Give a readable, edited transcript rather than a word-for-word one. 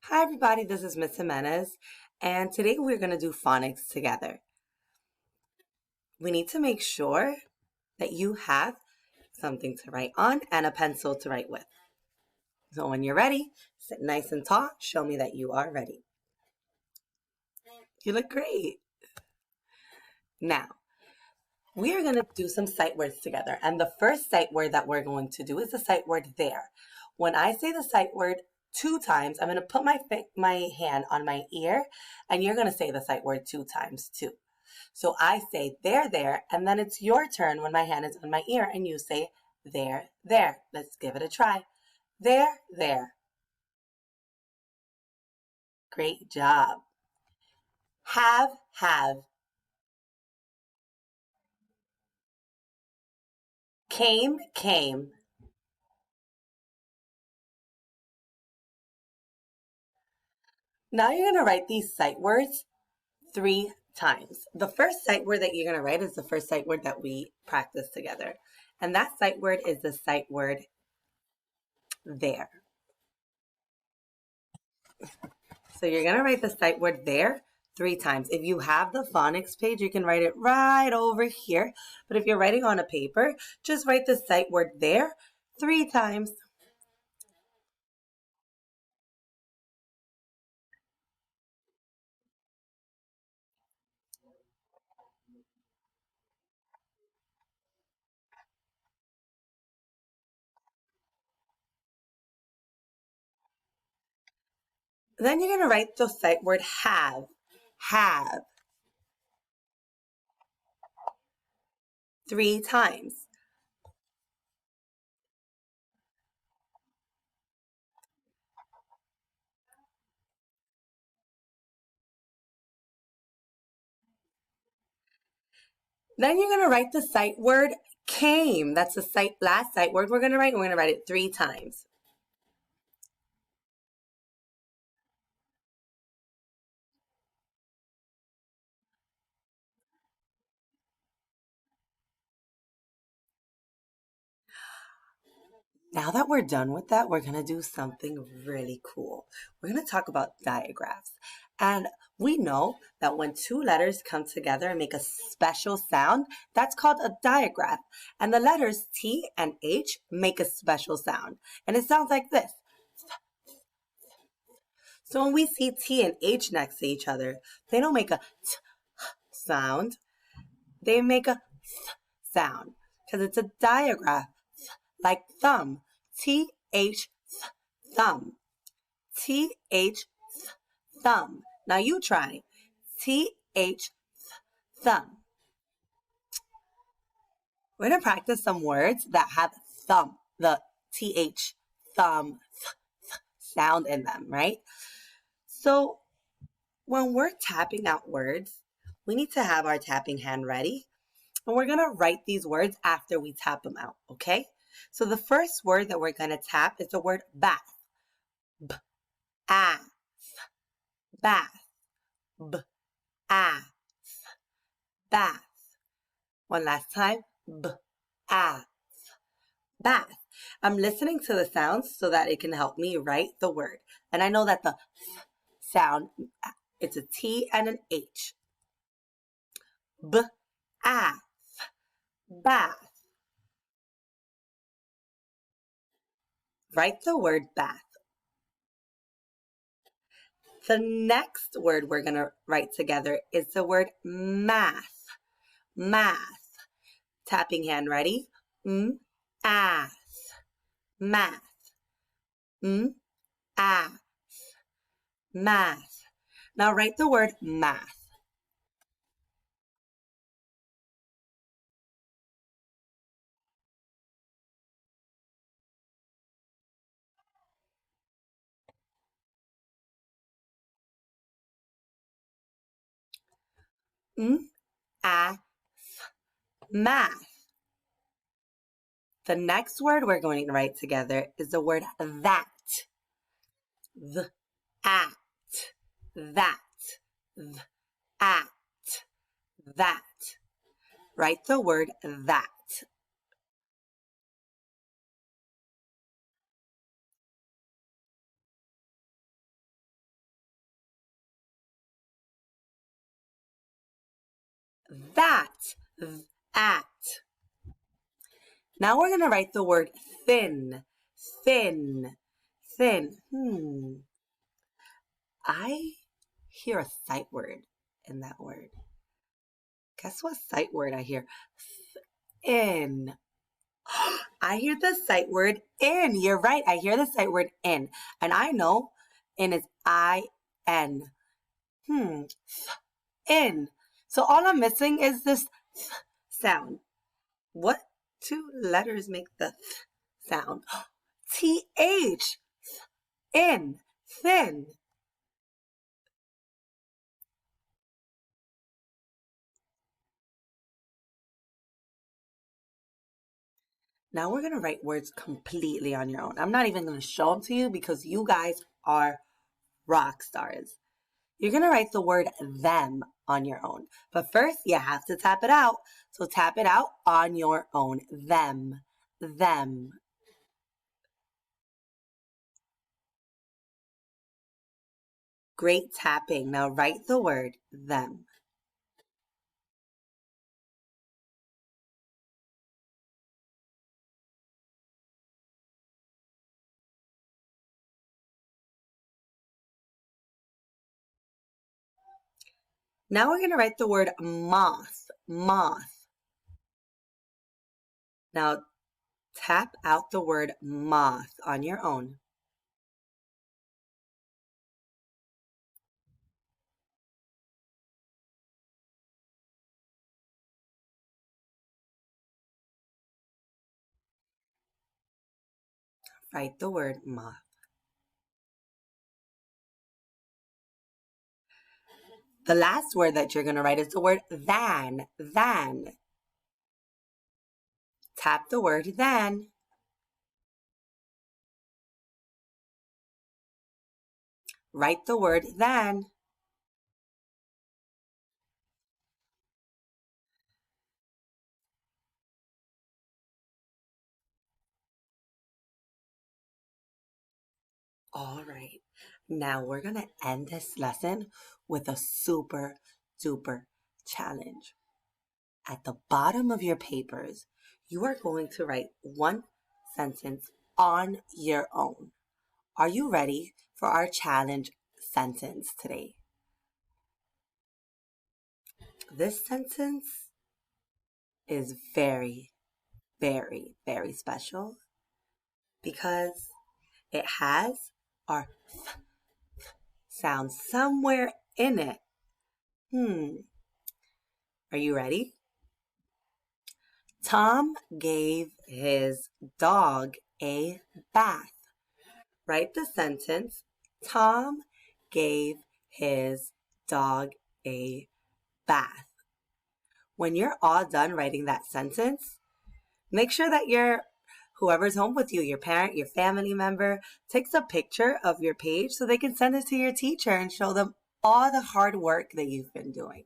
Hi everybody, this is Miss Jimenez, and today we're going to do phonics together. We need to make sure that you have something to write on and a pencil to write with. So when you're ready, sit nice and tall, show me that you are ready. You look great. Now, we are going to do some sight words together, and the first sight word that we're going to do is the sight word there. When I say the sight word 2 times, I'm going to put my hand on my ear, and you're going to say the sight word 2 times too. So I say there, and then it's your turn when my hand is on my ear, and you say there. Let's give it a try. There. Great job. Have. Came. Now you're going to write these sight words 3 times. The first sight word that you're going to write is the first sight word that we practiced together. And that sight word is the sight word there. So you're going to write the sight word there 3 times. If you have the phonics page, you can write it right over here. But if you're writing on a paper, just write the sight word there 3 times. Then you're going to write the sight word have. 3 times. Then you're going to write the sight word came. That's the last sight word we're going to write. We're going to write it 3 times. Now that we're done with that, we're going to do something really cool. We're going to talk about diagraphs. And we know that when 2 letters come together and make a special sound, that's called a digraph. And the letters T and H make a special sound. And it sounds like this. So when we see T and H next to each other, they don't make a t sound. They make a th sound because it's a digraph, like thumb. T-H, thumb. T-H, thumb. Now you try. T-H, thumb. We're going to practice some words that have thumb, the T-H, thumb, sound in them, right? So when we're tapping out words, we need to have our tapping hand ready. And we're going to write these words after we tap them out, okay? So the first word that we're going to tap is the word bath. B-A-Th, bath. B-A-Th, bath. One last time. B-A-Th, bath. I'm listening to the sounds so that it can help me write the word. And I know that the sound, it's a T and an H. B-A-Th, bath. Write the word bath. The next word we're going to write together is the word math. Math. Tapping hand ready? Ath. Math. Ath. Math. Now write the word math. Ath. Math. The next word we're going to write together is the word that. At. That. At. That. Write the word that. that, at. Now we're going to write the word thin, thin, thin. I hear a sight word in that word. Guess what sight word I hear? In. I hear the sight word in. You're right. I hear the sight word in. And I know in is I-N. In. So all I'm missing is this sound. What two letters make the sound? T-H. In. Thin. Now we're going to write words completely on your own. I'm not even going to show them to you because you guys are rock stars. You're going to write the word them on your own. But first, you have to tap it out. So tap it out on your own. Them. Them. Great tapping. Now write the word them. Now we're going to write the word moth. Moth. Now tap out the word moth on your own. Write the word moth. The last word that you're going to write is the word than. Than. Tap the word than. Write the word than. All right. Now we're going to end this lesson with a super duper challenge. At the bottom of your papers, you are going to write one sentence on your own. Are you ready for our challenge sentence today? This sentence is very, very, very special because it has our sound somewhere in it. Are you ready? Tom gave his dog a bath. Write the sentence, Tom gave his dog a bath. When you're all done writing that sentence, make sure that whoever's home with you, your parent, your family member, takes a picture of your page so they can send it to your teacher and show them all the hard work that you've been doing.